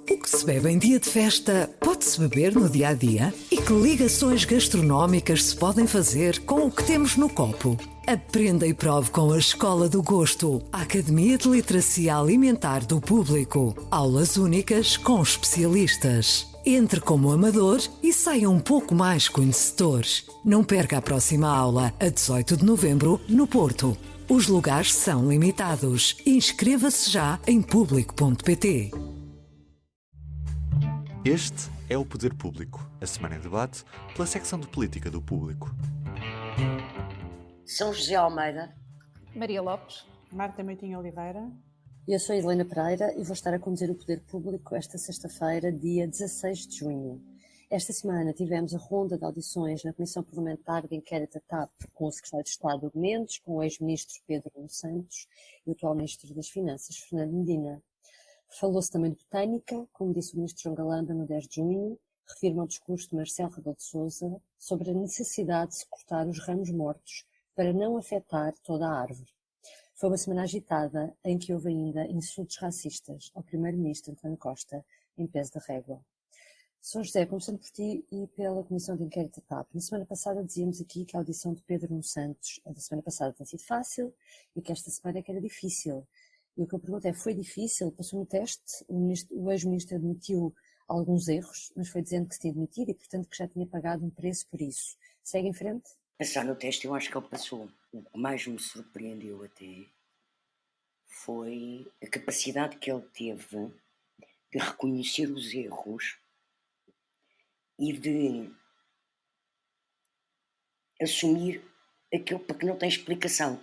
O que se bebe em dia de festa pode-se beber no dia a dia? E que ligações gastronómicas se podem fazer com o que temos no copo? Aprenda e prove com a Escola do Gosto, a Academia de Literacia Alimentar do Público. Aulas únicas com especialistas. Entre como amador e saia um pouco mais conhecedor. Não perca a próxima aula, a 18 de novembro, no Porto. Os lugares são limitados. Inscreva-se já em público.pt. Este é o Poder Público, a semana em debate pela secção de Política do Público. São José Almeida, Maria Lopes, Marta Meitinho Oliveira. Eu sou Helena Pereira e vou estar a conduzir o Poder Público esta sexta-feira, dia 16 de junho. Esta semana tivemos a ronda de audições na Comissão Parlamentar de Inquérito da TAP com o Secretário de Estado Hugo Mendes, com o ex-ministro Pedro Nuno Santos e o atual Ministro das Finanças, Fernando Medina. Falou-se também de botânica, como disse o Ministro João Galamba no 10 de junho, refirma o discurso de Marcelo Rebelo de Sousa sobre a necessidade de se cortar os ramos mortos para não afetar toda a árvore. Foi uma semana agitada em que houve ainda insultos racistas ao Primeiro-Ministro António Costa em peso da régua. São José, começando por ti e pela Comissão de Inquérito da TAP. Na semana passada dizíamos aqui que a audição de Pedro Nuno Santos, a da semana passada, tinha sido fácil e que esta semana é que era difícil. E o que eu pergunto é, foi difícil? Passou no teste? O ex-ministro admitiu alguns erros, mas foi dizendo que se tinha admitido e, portanto, que já tinha pagado um preço por isso. Segue em frente? passar no teste, eu acho que ele passou. O que mais me surpreendeu até foi a capacidade que ele teve de reconhecer os erros e de assumir aquilo para que não tem explicação,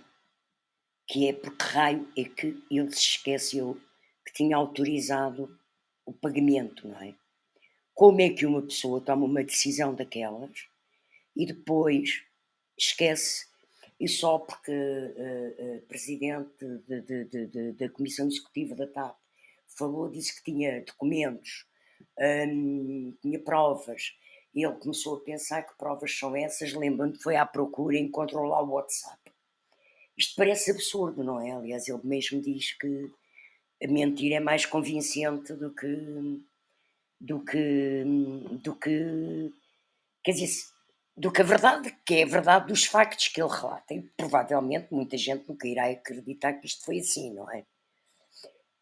que é porque raio é que ele se esqueceu que tinha autorizado o pagamento, não é? Como é que uma pessoa toma uma decisão daquelas e depois esquece, e só porque a presidente da Comissão Executiva da TAP falou, disse que tinha documentos, tinha provas, e ele começou a pensar que provas são essas, lembrando que foi à procura e encontrou lá o WhatsApp. Isto parece absurdo, não é? Aliás, ele mesmo diz que a mentira é mais convincente do que quer dizer, do que a verdade, que é a verdade dos factos que ele relata. E provavelmente muita gente nunca irá acreditar que isto foi assim, não é?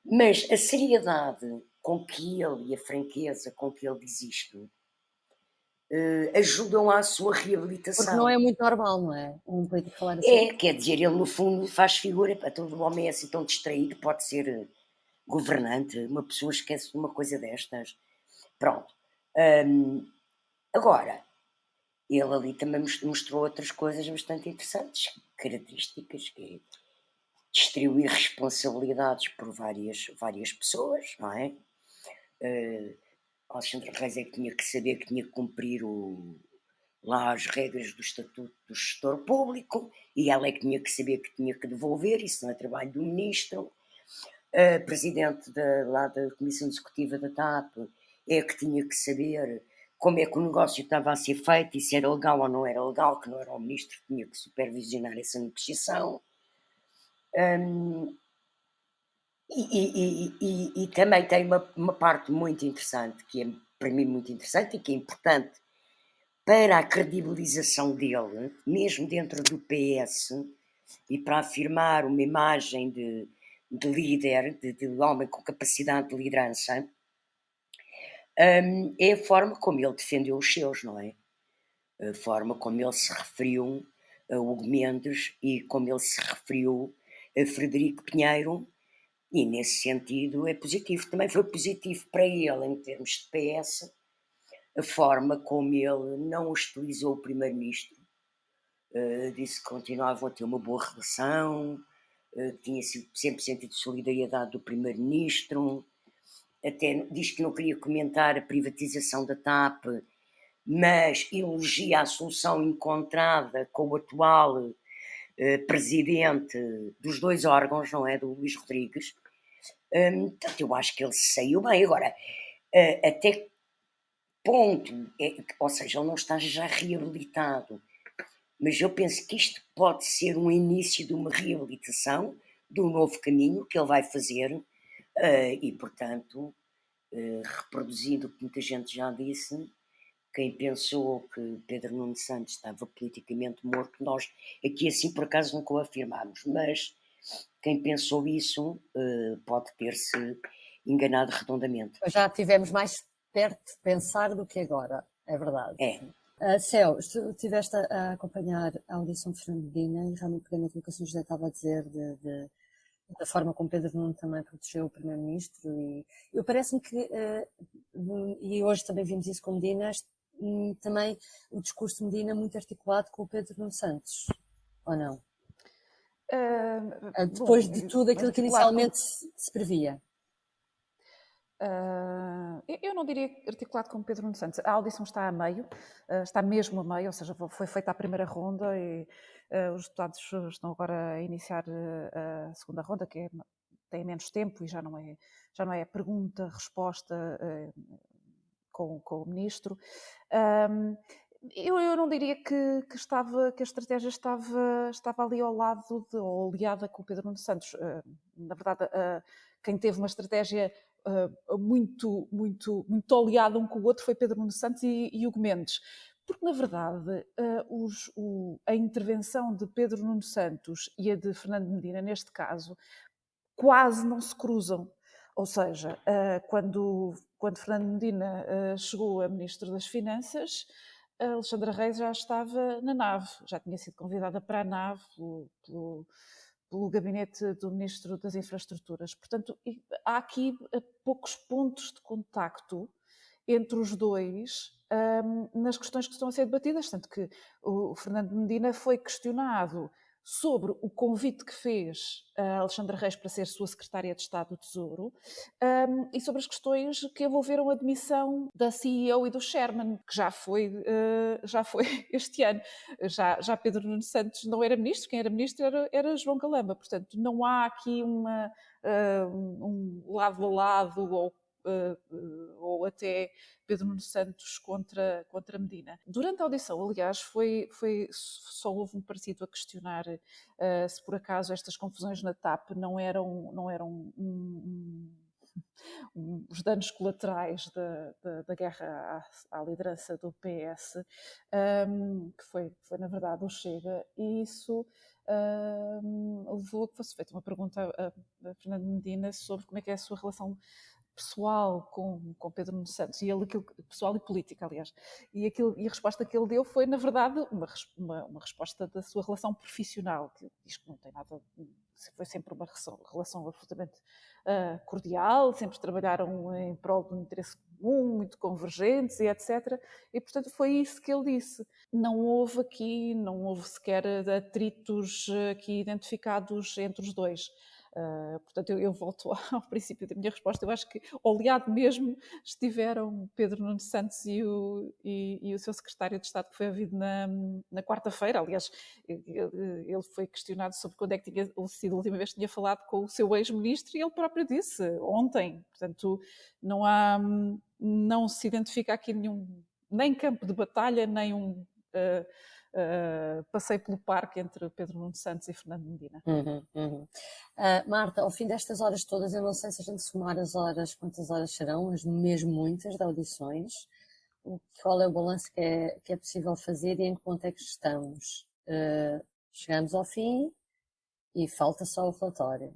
Mas a seriedade com que ele e a franqueza com que ele diz isto ajudam à sua reabilitação. Porque não é muito normal, não é? Um político falar assim. É, quer dizer, ele no fundo faz figura, para todo o homem é assim tão distraído, pode ser governante, uma pessoa esquece de uma coisa destas. Pronto. Agora, ele ali também mostrou outras coisas bastante interessantes, características, que é distribuir responsabilidades por várias pessoas, não é? Alexandre Reis é que tinha que saber que tinha que cumprir lá as regras do Estatuto do Gestor Público, e ela é que tinha que saber que tinha que devolver, isso não é trabalho do Ministro. A presidente lá da Comissão Executiva da TAP é que tinha que saber como é que o negócio estava a ser feito e se era legal ou não era legal, que não era o Ministro que tinha que supervisionar essa negociação. E também tem uma parte muito interessante, que é para mim muito interessante e que é importante para a credibilização dele, mesmo dentro do PS, e para afirmar uma imagem de líder, de homem com capacidade de liderança, é a forma como ele defendeu os seus, não é? A forma como ele se referiu a Hugo Mendes e como ele se referiu a Frederico Pinheiro, e nesse sentido é positivo. Também foi positivo para ele, em termos de PS, a forma como ele não hostilizou o Primeiro-Ministro, disse que continuavam a ter uma boa relação, tinha sempre sentido solidariedade do Primeiro-Ministro, até diz que não queria comentar a privatização da TAP, mas elogia a solução encontrada com o atual presidente dos dois órgãos, não é? Do Luís Rodrigues. Portanto, eu acho que ele saiu bem. Agora, até que ponto, ou seja, ele não está já reabilitado, mas eu penso que isto pode ser um início de uma reabilitação, de um novo caminho que ele vai fazer, e portanto reproduzindo o que muita gente já disse, quem pensou que Pedro Nuno Santos estava politicamente morto, nós aqui assim por acaso nunca o afirmámos, mas quem pensou isso pode ter-se enganado redondamente. Já tivemos mais perto de pensar do que agora, é verdade. É. Céu, tu estiveste a acompanhar a audição de Fernando Medina e realmente pegando aquilo que o Sr. José estava a dizer da forma como Pedro Nuno também protegeu o Primeiro-Ministro e eu parece-me que, e hoje também vimos isso com Medina, também o discurso de Medina muito articulado com o Pedro Nuno Santos, ou não? Depois de tudo aquilo que inicialmente se previa. Eu não diria articulado com Pedro Nuno Santos. A audição está a meio, está mesmo a meio, ou seja, foi feita a primeira ronda e os deputados estão agora a iniciar a segunda ronda, que tem menos tempo e já não é pergunta-resposta com o ministro. Eu não diria que a estratégia estava ali ao lado ou aliada com o Pedro Nuno Santos. Na verdade, quem teve uma estratégia muito oleada um com o outro foi Pedro Nuno Santos e Hugo Mendes. Porque, na verdade, a intervenção de Pedro Nuno Santos e a de Fernando Medina, neste caso, quase não se cruzam. Ou seja, quando Fernando Medina chegou a Ministro das Finanças, a Alexandra Reis já estava na nave, já tinha sido convidada para a nave pelo gabinete do Ministro das Infraestruturas. Portanto, há aqui poucos pontos de contacto entre os dois nas questões que estão a ser debatidas, tanto que o Fernando Medina foi questionado sobre o convite que fez a Alexandra Reis para ser sua secretária de Estado do Tesouro e sobre as questões que envolveram a demissão da CEO e do Chairman, que já foi este ano. Já Pedro Nuno Santos não era ministro, quem era ministro era João Galamba. Portanto, não há aqui um lado a lado ou até Pedro Nuno Santos contra Medina. Durante a audição, aliás, só houve um partido a questionar se por acaso estas confusões na TAP não eram os danos colaterais da guerra à liderança do PS, que foi na verdade o Chega, e isso levou a que fosse feita uma pergunta a Fernando Medina sobre como é que é a sua relação pessoal com Pedro Nuno Santos, pessoal e política, aliás, e a resposta que ele deu foi, na verdade, uma resposta da sua relação profissional, que diz que não tem nada, foi sempre uma relação absolutamente cordial, sempre trabalharam em prol de um interesse comum, muito convergentes e etc. E, portanto, foi isso que ele disse. Não houve sequer atritos aqui identificados entre os dois. Portanto, eu volto ao princípio da minha resposta. Eu acho que ao aliado mesmo estiveram Pedro Nuno Santos e o seu secretário de Estado, que foi havido na quarta-feira. Aliás, ele foi questionado sobre quando é que tinha sido a última vez que tinha falado com o seu ex-ministro e ele próprio disse ontem. Portanto, não se identifica aqui nem campo de batalha, nem passeio pelo parque entre Pedro Nuno Santos e Fernando Medina. Marta, ao fim destas horas todas, eu não sei se a gente somar as horas, quantas horas serão, mas mesmo muitas de audições, qual é o balanço que é possível fazer e em que ponto é que estamos? Chegamos ao fim e falta só o relatório.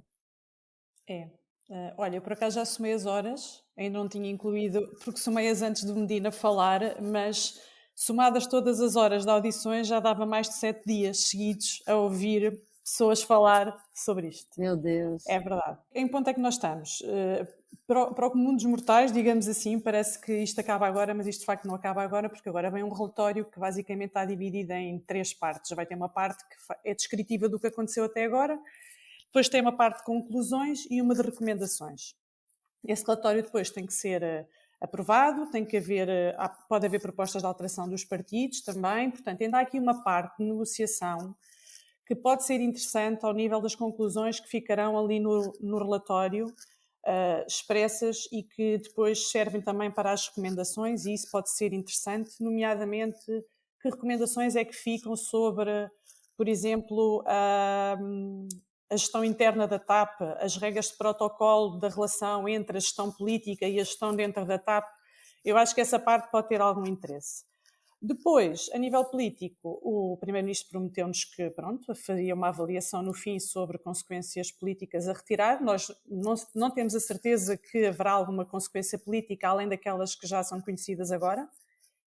Olha, eu por acaso já somei as horas, ainda não tinha incluído, porque somei-as antes do Medina falar, mas somadas todas as horas de audições já dava mais de 7 dias seguidos a ouvir pessoas falar sobre isto. Meu Deus. É verdade. Em que ponto é que nós estamos? Para o comum dos mortais, digamos assim, parece que isto acaba agora, mas isto de facto não acaba agora, porque agora vem um relatório que basicamente está dividido em 3 partes. Já vai ter uma parte que é descritiva do que aconteceu até agora, depois tem uma parte de conclusões e uma de recomendações. Esse relatório depois tem que ser aprovado, pode haver propostas de alteração dos partidos também, portanto ainda há aqui uma parte de negociação que pode ser interessante ao nível das conclusões que ficarão ali no relatório expressas e que depois servem também para as recomendações, e isso pode ser interessante, nomeadamente que recomendações é que ficam sobre, por exemplo, a gestão interna da TAP, as regras de protocolo da relação entre a gestão política e a gestão dentro da TAP, eu acho que essa parte pode ter algum interesse. Depois, a nível político, o Primeiro-Ministro prometeu-nos que, pronto, faria uma avaliação no fim sobre consequências políticas a retirar. Nós não temos a certeza que haverá alguma consequência política, além daquelas que já são conhecidas agora,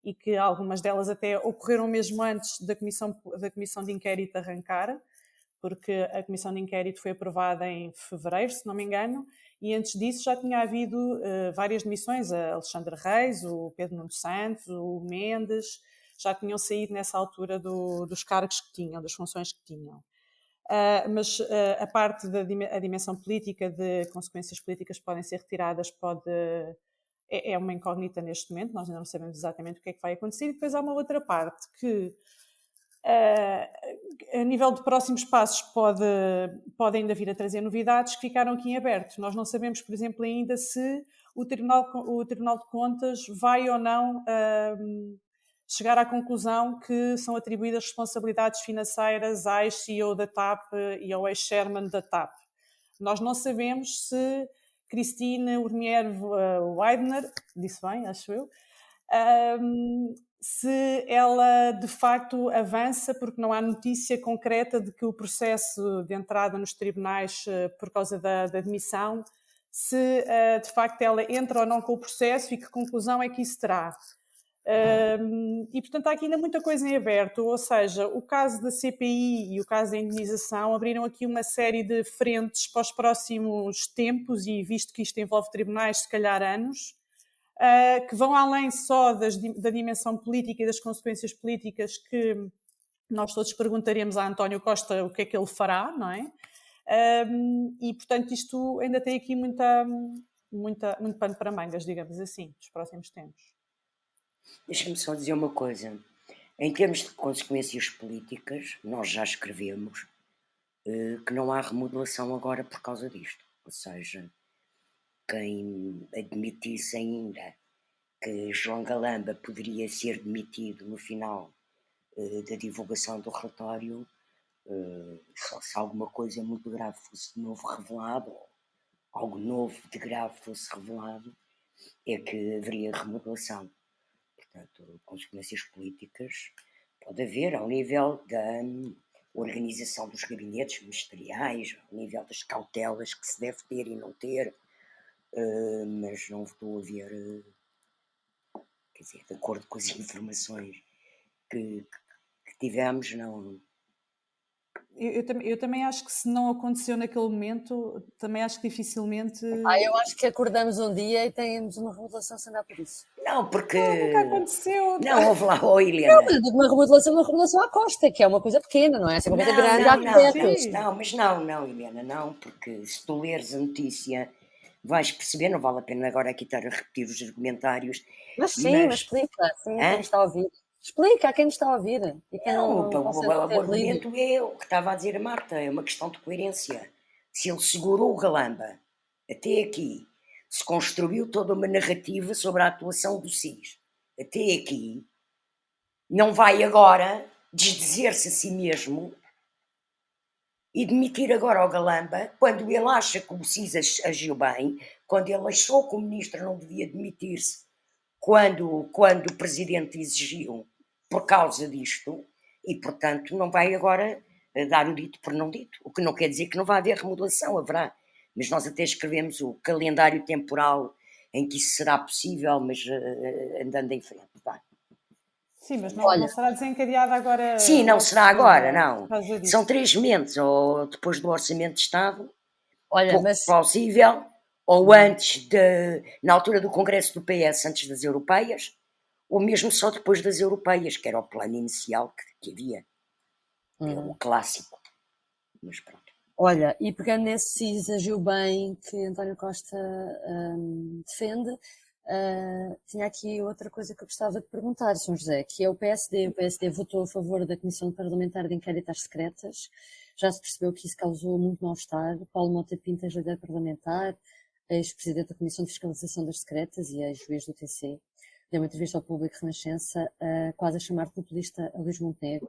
e que algumas delas até ocorreram mesmo antes da comissão de inquérito arrancar, porque a comissão de inquérito foi aprovada em fevereiro, se não me engano, e antes disso já tinha havido várias demissões, a Alexandre Reis, o Pedro Nuno Santos, o Mendes, já tinham saído nessa altura dos cargos que tinham, das funções que tinham. Mas a parte da dimensão política, de consequências políticas que podem ser retiradas, é uma incógnita neste momento, nós ainda não sabemos exatamente o que é que vai acontecer, e depois há uma outra parte que, a nível de próximos passos, pode ainda vir a trazer novidades que ficaram aqui em aberto. Nós não sabemos, por exemplo, ainda se o Tribunal de Contas vai ou não chegar à conclusão que são atribuídas responsabilidades financeiras à ex-CEO da TAP e ao ex-chairman da TAP. Nós não sabemos se Christine Urmier Weidner, disse bem, acho eu, se ela de facto avança, porque não há notícia concreta de que o processo de entrada nos tribunais por causa da demissão, se de facto ela entra ou não com o processo e que conclusão é que isso terá. E portanto há aqui ainda muita coisa em aberto, ou seja, o caso da CPI e o caso da indenização abriram aqui uma série de frentes para os próximos tempos, e visto que isto envolve tribunais, se calhar anos, que vão além só da dimensão política e das consequências políticas, que nós todos perguntaremos a António Costa o que é que ele fará, não é? E portanto isto ainda tem aqui muito pano para mangas, digamos assim, nos próximos tempos. Deixa-me só dizer uma coisa. Em termos de consequências políticas, nós já escrevemos que não há remodelação agora por causa disto. Ou seja, quem admitisse ainda que João Galamba poderia ser demitido no final da divulgação do relatório, só se alguma coisa muito grave fosse de novo revelado, ou algo novo de grave fosse revelado, é que haveria remodelação. Portanto, consequências políticas pode haver ao nível da organização dos gabinetes ministeriais, ao nível das cautelas que se deve ter e não ter, mas não estou a ver, quer dizer, de acordo com as informações que tivemos, não. Eu também acho que se não aconteceu naquele momento, também acho que dificilmente... eu acho que acordamos um dia e temos uma remodelação sem dar por isso. Não, porque... nunca aconteceu. Não, houve lá, Helena. Não, mas eu digo uma remodelação à costa, que é uma coisa pequena, não é? Essa coisa grande há décadas. Não, Helena, não, porque se tu leres a notícia vais perceber, não vale a pena agora aqui estar a repetir os argumentários. Mas explica, sim, quem nos está a ouvir. Explica a quem nos está a ouvir. E quem o argumento é o que estava a dizer a Marta, é uma questão de coerência. Se ele segurou o Galamba até aqui, se construiu toda uma narrativa sobre a atuação do SIS até aqui, não vai agora desdizer-se a si mesmo e demitir agora o Galamba quando ele acha que o SIS agiu bem, quando ele achou que o ministro não devia demitir-se quando o presidente exigiu por causa disto, e portanto não vai agora dar o dito por não dito, o que não quer dizer que não vai haver remodelação, haverá, mas nós até escrevemos o calendário temporal em que isso será possível, mas andando em frente, vai. Sim, mas não será desencadeada agora... Sim, não será agora, não. São 3 meses, ou depois do Orçamento de Estado, plausível, ou antes, na altura do Congresso do PS, antes das Europeias, ou mesmo só depois das Europeias, que era o plano inicial que havia. O clássico. Mas pronto. Olha, e pegando nesse SIS agiu bem que António Costa defende, tinha aqui outra coisa que eu gostava de perguntar, São José, que é o PSD. O PSD votou a favor da Comissão Parlamentar de Inquérito às Secretas. Já se percebeu que isso causou muito mal-estar. Paulo Mota Pinto, líder parlamentar, ex-presidente da Comissão de Fiscalização das Secretas e ex-juiz do TC, deu uma entrevista ao Público Renascença, quase a chamar populista a Luís Montenegro.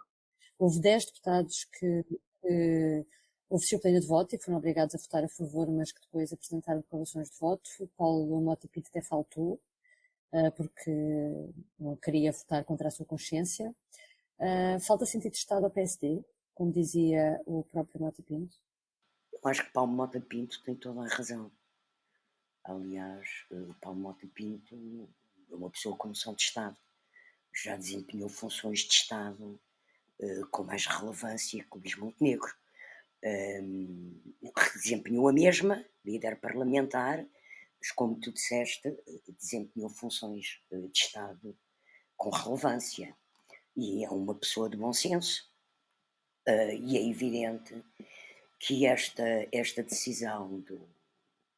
Houve 10 deputados que Houve disciplina de voto e foram obrigados a votar a favor, mas que depois apresentaram declarações de voto. O Paulo Mota Pinto até faltou, porque não queria votar contra a sua consciência. Falta sentido de Estado ao PSD, como dizia o próprio Mota Pinto. Eu acho que Paulo Mota Pinto tem toda a razão. Aliás, Paulo Mota Pinto é uma pessoa com noção de Estado. Já desempenhou funções de Estado com mais relevância que o Luís Montenegro. Desempenhou a mesma, líder parlamentar, mas como tu disseste, desempenhou funções de Estado com relevância. E é uma pessoa de bom senso. E é evidente que esta decisão do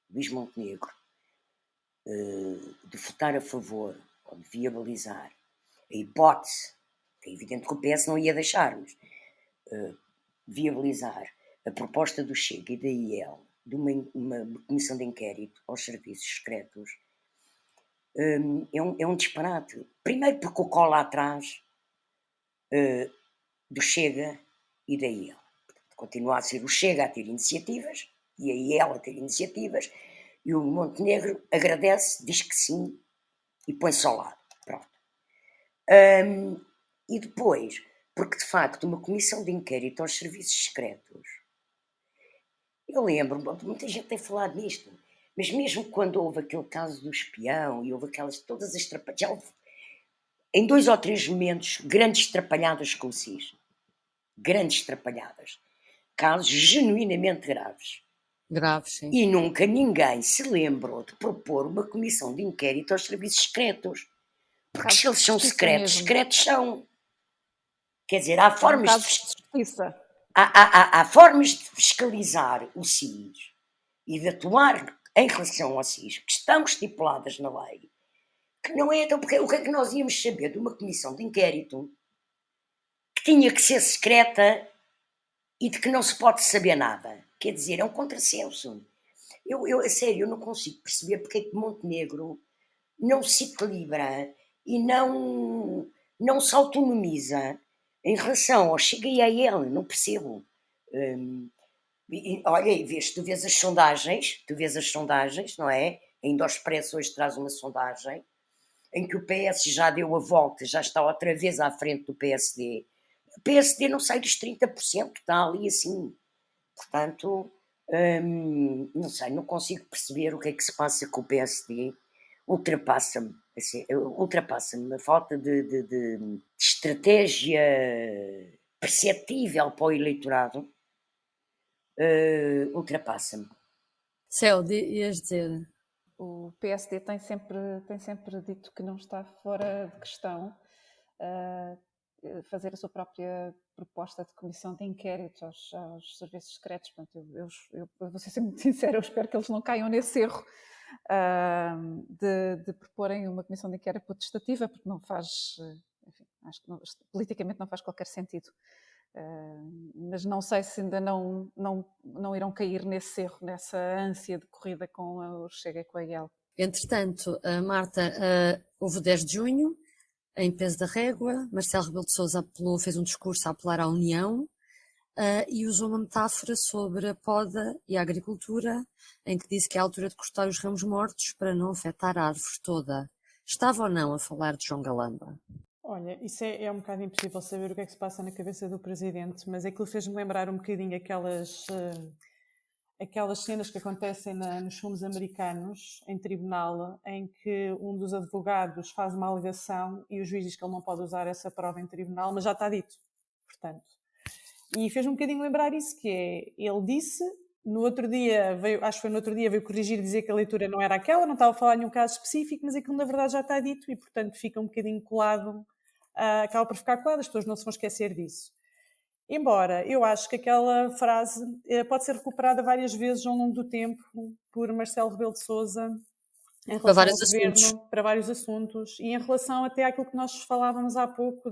Luís Montenegro de votar a favor ou de viabilizar a hipótese, é evidente que o PS não ia deixar, mas viabilizar a proposta do Chega e da IEL de uma comissão de inquérito aos serviços secretos é um disparate. Primeiro porque o colo lá atrás do Chega e da IEL. Portanto, continua a ser o Chega a ter iniciativas e a IEL a ter iniciativas, e o Montenegro agradece, diz que sim e põe-se ao lado. Pronto. E depois, porque de facto uma comissão de inquérito aos serviços secretos, eu lembro, muita gente tem falado nisto, mas mesmo quando houve aquele caso do espião e houve aquelas, todas as trapalhadas, em 2 ou 3 momentos, grandes trapalhadas com o SIS. Grandes trapalhadas. Casos genuinamente graves. Graves, sim. E nunca ninguém se lembrou de propor uma comissão de inquérito aos serviços secretos. Porque se eles são secretos, secretos são. Quer dizer, há formas há formas de fiscalizar o SIS e de atuar em relação ao SIS que estão estipuladas na lei, que não é. Então, porque o que é que nós íamos saber de uma comissão de inquérito que tinha que ser secreta e de que não se pode saber nada? Quer dizer, é um contrassenso. A sério, eu não consigo perceber porque é que Montenegro não se equilibra e não se autonomiza em relação ao Chega e a ele, não percebo. Olha, tu vês as sondagens, não é? Ainda o Expresso hoje traz uma sondagem em que o PS já deu a volta, já está outra vez à frente do PSD. O PSD não sai dos 30%, está ali assim. Portanto, não sei, não consigo perceber o que é que se passa com o PSD. Ultrapassa-me a falta de estratégia perceptível para o eleitorado. Ultrapassa-me. Céu, ias dizer? O PSD tem sempre dito que não está fora de questão fazer a sua própria proposta de comissão de inquérito aos serviços secretos. Portanto, eu vou ser muito sincera, eu espero que eles não caiam nesse erro de proporem uma comissão de inquérito potestativa, porque não faz, enfim, acho que politicamente não faz qualquer sentido. Mas não sei se ainda não irão cair nesse erro, nessa ânsia de corrida com o Chega e com a IEL. Entretanto, Marta, houve o 10 de junho, em peso da régua, Marcelo Rebelo de Sousa fez um discurso a apelar à União e usou uma metáfora sobre a poda e a agricultura, em que disse que é a altura de cortar os ramos mortos para não afetar a árvore toda. Estava ou não a falar de João Galamba? Olha, isso é um bocado impossível saber o que é que se passa na cabeça do presidente, mas aquilo fez-me lembrar um bocadinho aquelas cenas que acontecem nos filmes americanos, em tribunal, em que um dos advogados faz uma alegação e o juiz diz que ele não pode usar essa prova em tribunal, mas já está dito, portanto. E fez-me um bocadinho lembrar isso, que é, ele disse, no outro dia, veio corrigir e dizer que a leitura não era aquela, não estava a falar de nenhum caso específico, mas aquilo na verdade já está dito e, portanto, fica um bocadinho colado, acaba por ficar colado, as pessoas não se vão esquecer disso. Embora eu acho que aquela frase pode ser recuperada várias vezes ao longo do tempo por Marcelo Rebelo de Sousa em relação ao governo, para vários assuntos, e em relação até àquilo que nós falávamos há pouco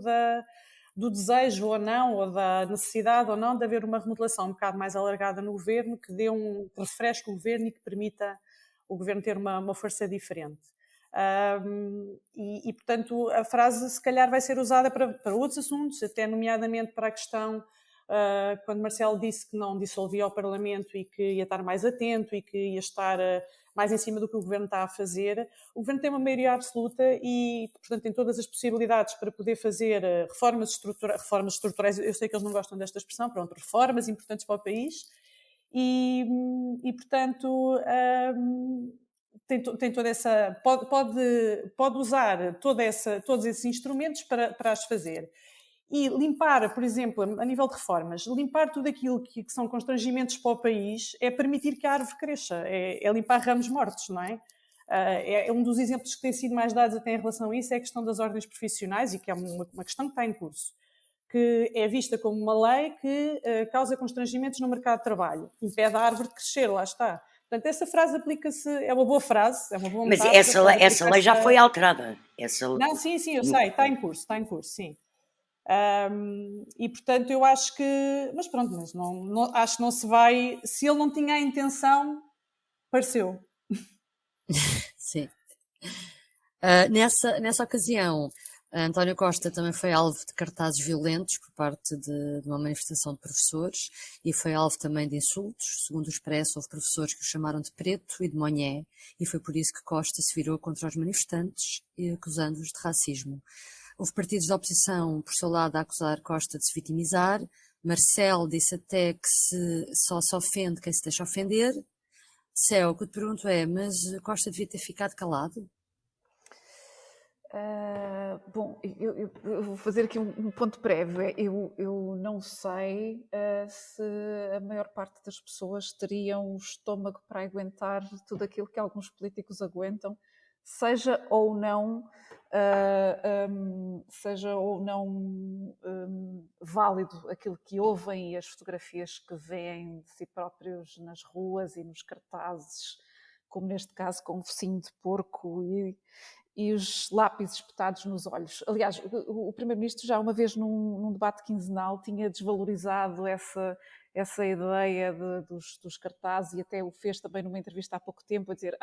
do desejo ou não, ou da necessidade ou não de haver uma remodelação um bocado mais alargada no governo, que refresque o governo e que permita o governo ter uma força diferente. Portanto, a frase se calhar vai ser usada para outros assuntos, até nomeadamente para a questão quando Marcelo disse que não dissolvia o Parlamento e que ia estar mais atento e que ia estar mais em cima do que o Governo está a fazer, o Governo tem uma maioria absoluta e, portanto, tem todas as possibilidades para poder fazer reformas estruturais, eu sei que eles não gostam desta expressão, pronto, reformas importantes para o país e portanto, tem toda essa... Pode usar todos esses instrumentos para as fazer. E limpar, por exemplo, a nível de reformas, limpar tudo aquilo que são constrangimentos para o país é permitir que a árvore cresça, é limpar ramos mortos, não é? É um dos exemplos que têm sido mais dados até em relação a isso, é a questão das ordens profissionais, e que é uma questão que está em curso, que é vista como uma lei que causa constrangimentos no mercado de trabalho, impede a árvore de crescer, lá está. Portanto, essa frase aplica-se, é uma boa frase, é uma boa metáfora. Mas essa lei já foi alterada. Não, sim, eu sei, está em curso, sim. E portanto eu acho que, mas pronto, mas não, acho que não se vai, se ele não tinha a intenção, pareceu. Sim. Nessa ocasião, António Costa também foi alvo de cartazes violentos por parte de uma manifestação de professores e foi alvo também de insultos. Segundo o Expresso, houve professores que o chamaram de preto e de monhé, e foi por isso que Costa se virou contra os manifestantes, acusando-os de racismo. Houve partidos da oposição, por seu lado, a acusar Costa de se vitimizar. Marcelo disse até que só se ofende quem se deixa ofender. Céu, o que eu te pergunto é, mas Costa devia ter ficado calado? Bom, eu vou fazer aqui um ponto prévio. Eu não sei se a maior parte das pessoas teriam o estômago para aguentar tudo aquilo que alguns políticos aguentam, seja ou não válido aquilo que ouvem e as fotografias que veem de si próprios nas ruas e nos cartazes, como neste caso com o focinho de porco e os lápis espetados nos olhos. Aliás, o Primeiro-Ministro já uma vez num debate quinzenal tinha desvalorizado essa ideia dos cartazes e até o fez também numa entrevista há pouco tempo a dizer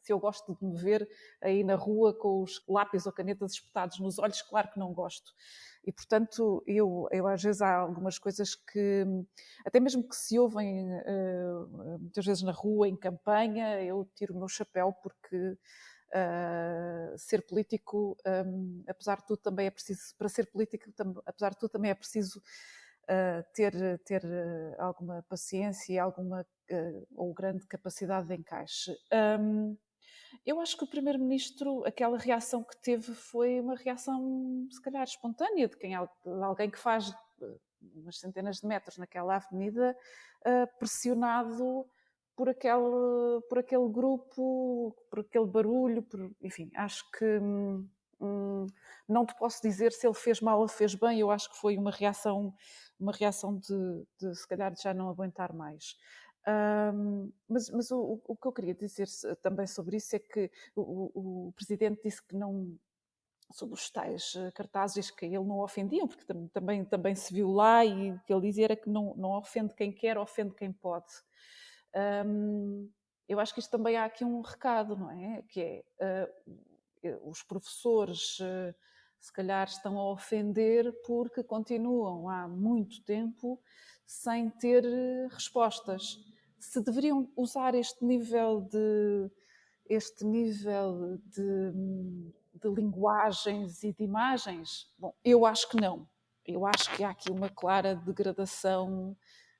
se eu gosto de me ver aí na rua com os lápis ou canetas espetados nos olhos, claro que não gosto. E, portanto, eu às vezes há algumas coisas que, até mesmo que se ouvem muitas vezes na rua, em campanha, eu tiro o meu chapéu porque ser político, apesar de tudo, também é preciso, para ser político, apesar de tudo, também é preciso ter alguma paciência e alguma ou grande capacidade de encaixe. Eu acho que o Primeiro-Ministro, aquela reação que teve foi uma reação, se calhar, espontânea, de alguém que faz umas centenas de metros naquela avenida, pressionado por aquele grupo, por aquele barulho, enfim, acho que não te posso dizer se ele fez mal ou fez bem, eu acho que foi uma reação de se calhar de já não aguentar mais. Mas o que eu queria dizer também sobre isso é que o Presidente disse que não, sobre os tais cartazes que ele não ofendiam, porque também se viu lá e o que ele dizia era que não ofende quem quer, ofende quem pode. Eu acho que isto também há aqui um recado, não é? Que é, os professores se calhar estão a ofender porque continuam há muito tempo sem ter respostas. Se deveriam usar este nível de linguagens e de imagens, bom, eu acho que não. Eu acho que há aqui uma clara degradação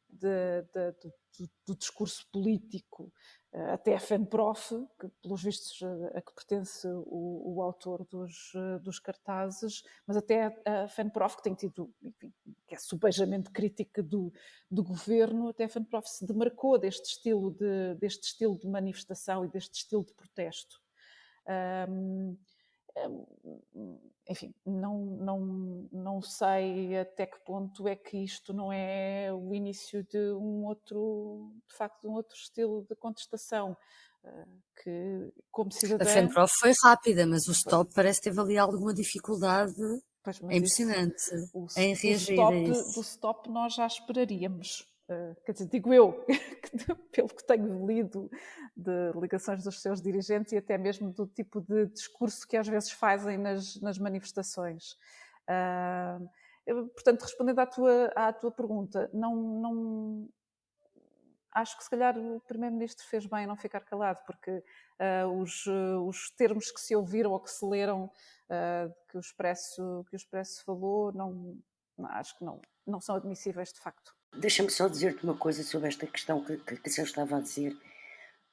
do discurso político. Até a FENPROF, que pelos vistos a que pertence o autor dos cartazes, mas até a FENPROF, que tem tido, enfim, que é subejamente crítica do governo, até a FENPROF se demarcou deste estilo de manifestação e deste estilo de protesto. Enfim, não sei até que ponto é que isto não é o início de um outro estilo de contestação, que como cidadã... A FENPROF foi rápida, mas o STOP parece que teve ali alguma dificuldade. Pois, é impressionante em reagir a isso. Do STOP nós já esperaríamos. Quer dizer, digo eu, pelo que tenho lido de ligações dos seus dirigentes e até mesmo do tipo de discurso que às vezes fazem nas manifestações. Portanto, respondendo à tua pergunta, não, acho que se calhar o Primeiro-Ministro fez bem em não ficar calado, porque os termos que se ouviram ou que se leram, que o Expresso falou, acho que não são admissíveis de facto. Deixa-me só dizer-te uma coisa sobre esta questão que a senhora estava a dizer,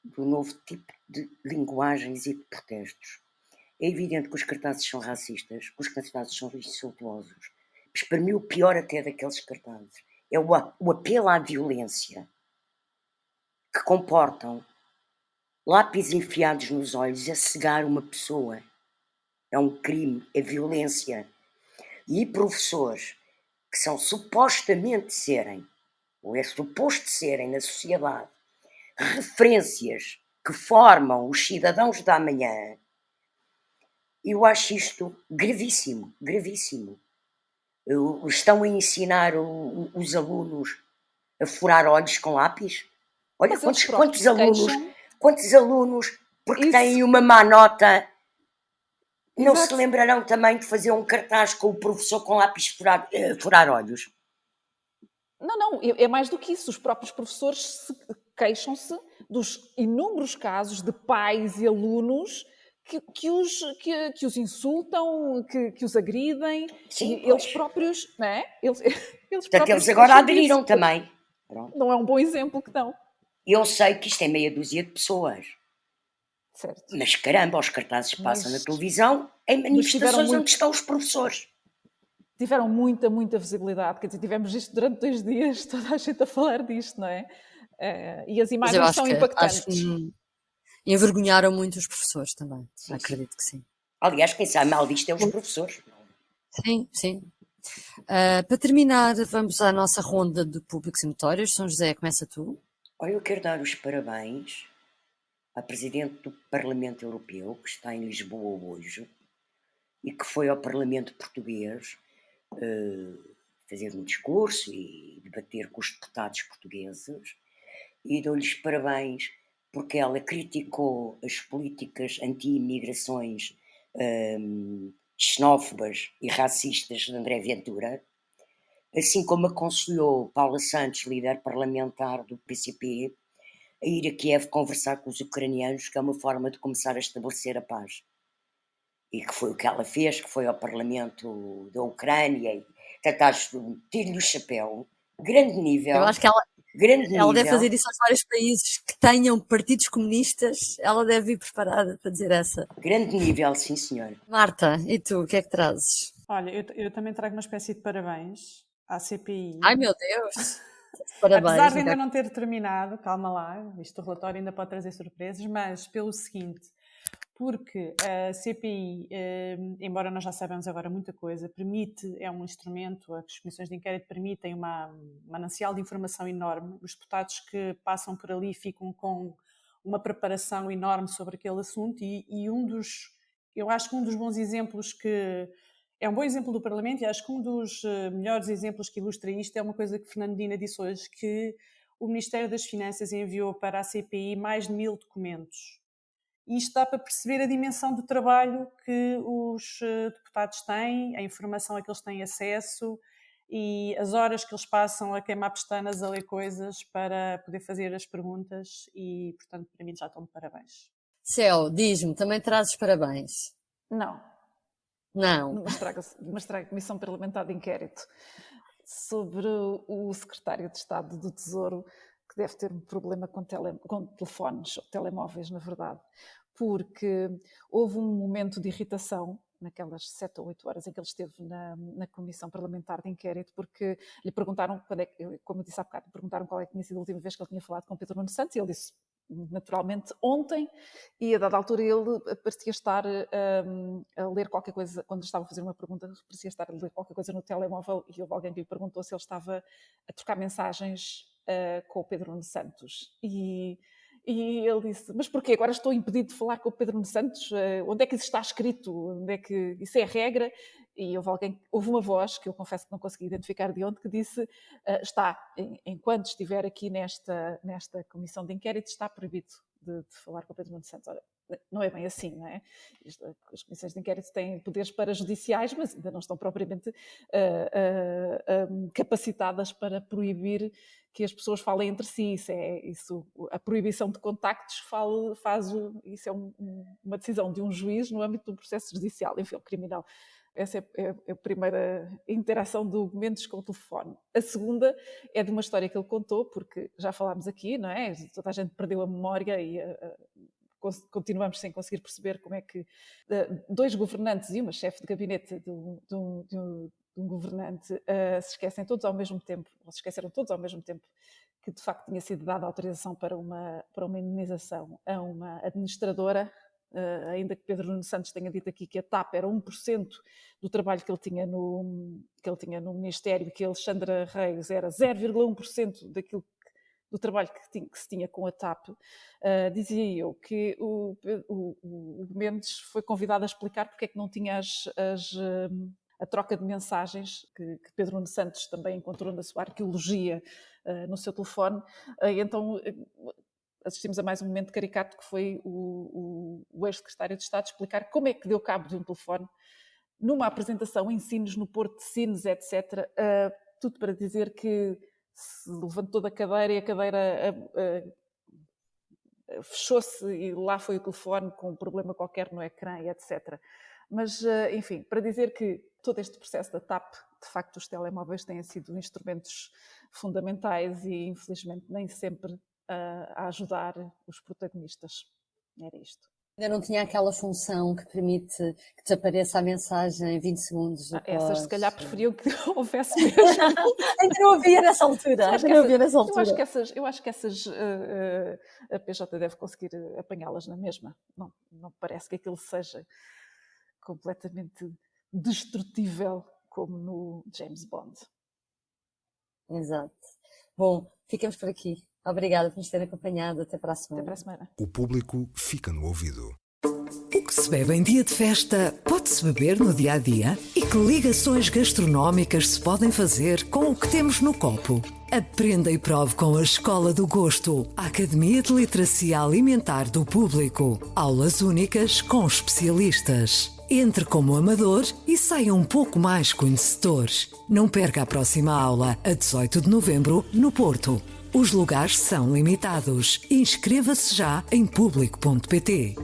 do novo tipo de linguagens e de protestos. É evidente que os cartazes são racistas, que os cartazes são insultuosos. Mas para mim o pior até daqueles cartazes é o apelo à violência, que comportam lápis enfiados nos olhos a cegar uma pessoa. É um crime, é violência. E professores que são supostamente serem, ou é suposto serem na sociedade, referências que formam os cidadãos da amanhã, eu acho isto gravíssimo, gravíssimo. Estão a ensinar os alunos a furar olhos com lápis? Olha, Mas eles quantos próprios alunos, porque Isso. têm uma má nota, não Exato. se lembrarão também de fazer um cartaz com o professor com lápis furar olhos? Não, é mais do que isso. Os próprios professores queixam-se dos inúmeros casos de pais e alunos que os insultam, que os agridem. Sim, e eles pois. próprios, não é? Eles Portanto, próprios eles agora queixam disso. aderiram também. Pronto. Não é um bom exemplo que dão. Eu sei que isto é meia dúzia de pessoas, Certo. mas caramba, os cartazes passam Mas- na televisão em manifestações tiveram onde estão os professores. Tiveram muita visibilidade. Quer dizer, tivemos isto durante 2 dias, toda a gente a falar disto, não é? E as Mas eu imagens acho são que impactantes. envergonharam muito os professores também. Sim, Acredito que sim. Aliás, quem sabe mal disto é os professores. Sim, sim. Para terminar, vamos à nossa ronda de públicos e notórios. São José, começa tu. Olha, eu quero dar os parabéns à Presidente do Parlamento Europeu, que está em Lisboa hoje, e que foi ao Parlamento Português fazer um discurso e debater com os deputados portugueses, e dou-lhes parabéns porque ela criticou as políticas anti-imigrações xenófobas e racistas de André Ventura, assim como aconselhou Paula Santos, líder parlamentar do PCP, a ir a Kiev conversar com os ucranianos, que é uma forma de começar a estabelecer a paz. E que foi o que ela fez, que foi ao Parlamento da Ucrânia, e tiro-lhe o chapéu, grande nível. Eu acho que ela Grande deve nível. fazer isso aos vários países que tenham partidos comunistas. Ela deve ir preparada para dizer essa. Grande nível, sim senhor. Marta, e tu, o que é que trazes? Olha, eu também trago uma espécie de parabéns à CPI. Ai, meu Deus! Parabéns. Apesar de ainda não ter terminado, calma lá, isto o relatório ainda pode trazer surpresas, mas pelo seguinte, porque a CPI, embora nós já saibamos agora muita coisa, é um instrumento, as comissões de inquérito permitem um manancial de informação enorme, os deputados que passam por ali ficam com uma preparação enorme sobre aquele assunto e eu acho que um dos bons exemplos que é um bom exemplo do Parlamento e acho que um dos melhores exemplos que ilustra isto é uma coisa que Fernando Medina disse hoje, que o Ministério das Finanças enviou para a CPI mais de 1000 documentos. E isto dá para perceber a dimensão do trabalho que os deputados têm, a informação a que eles têm acesso e as horas que eles passam a queimar pestanas, a ler coisas para poder fazer as perguntas e, portanto, para mim já estão de parabéns. Céu, diz-me, também trazes parabéns? Não. Não. Mas trago a Comissão Parlamentar de Inquérito sobre o Secretário de Estado do Tesouro, que deve ter um problema com telefones, ou telemóveis, na verdade, porque houve um momento de irritação naquelas 7 ou 8 horas em que ele esteve na Comissão Parlamentar de Inquérito, porque lhe perguntaram, como eu disse há bocado, perguntaram qual é que tinha sido a última vez que ele tinha falado com Pedro Nuno Santos, e ele disse, naturalmente, ontem, e a dada altura ele parecia estar a ler qualquer coisa, quando estava a fazer uma pergunta, parecia estar a ler qualquer coisa no telemóvel, e houve alguém que lhe perguntou se ele estava a trocar mensagens com o Pedro Nuno Santos. E ele disse, mas porquê? Agora estou impedido de falar com o Pedro Nuno Santos? Onde é que isso está escrito? Onde é que isso é a regra? E houve uma voz, que eu confesso que não consegui identificar de onde, que disse, enquanto estiver aqui nesta comissão de inquérito, está proibido de falar com o Pedro Nuno Santos. Ora, não é bem assim, não é? As comissões de inquérito têm poderes parajudiciais, mas ainda não estão propriamente capacitadas para proibir que as pessoas falem entre si. A proibição de contactos isso é uma decisão de um juiz no âmbito do processo judicial, enfim, criminal. Essa é a primeira interação do Mendes com o telefone. A segunda é de uma história que ele contou, porque já falámos aqui, não é? Toda a gente perdeu a memória e continuamos sem conseguir perceber como é que 2 governantes e uma chefe de gabinete de um governante se esqueceram todos ao mesmo tempo que de facto tinha sido dada autorização para uma indemnização a uma administradora, ainda que Pedro Nuno Santos tenha dito aqui que a TAP era 1% do trabalho que ele tinha no Ministério, que a Alexandra Reis era 0,1% do trabalho que se tinha com a TAP. Dizia eu que o Mendes foi convidado a explicar porque é que não tinha a troca de mensagens que Pedro Nuno Santos também encontrou na sua arqueologia no seu telefone. Então assistimos a mais um momento caricato, que foi o ex-secretário de Estado explicar como é que deu cabo de um telefone numa apresentação em Sines, no Porto de Sines, etc. Tudo para dizer que se levantou da cadeira e a cadeira fechou-se e lá foi o telefone com um problema qualquer no ecrã, etc. Mas, enfim, para dizer que todo este processo da TAP, de facto, os telemóveis têm sido instrumentos fundamentais e, infelizmente, nem sempre a ajudar os protagonistas. Era isto. Ainda não tinha aquela função que permite que desapareça a mensagem em 20 segundos. Essas, se calhar, preferiam que houvesse mesmo. Ainda não havia nessa altura. Eu acho que essas a PJ deve conseguir apanhá-las na mesma. Não parece que aquilo seja completamente destrutível como no James Bond. Exato. Bom, ficamos por aqui. Obrigada por nos ter acompanhado. Até para a semana. Até para a semana. O público fica no ouvido. O que se bebe em dia de festa pode-se beber no dia a dia? E que ligações gastronómicas se podem fazer com o que temos no copo? Aprenda e prove com a Escola do Gosto, a Academia de Literacia Alimentar do Público. Aulas únicas com especialistas. Entre como amador e saia um pouco mais conhecedor. Não perca a próxima aula, a 18 de novembro, no Porto. Os lugares são limitados. Inscreva-se já em público.pt.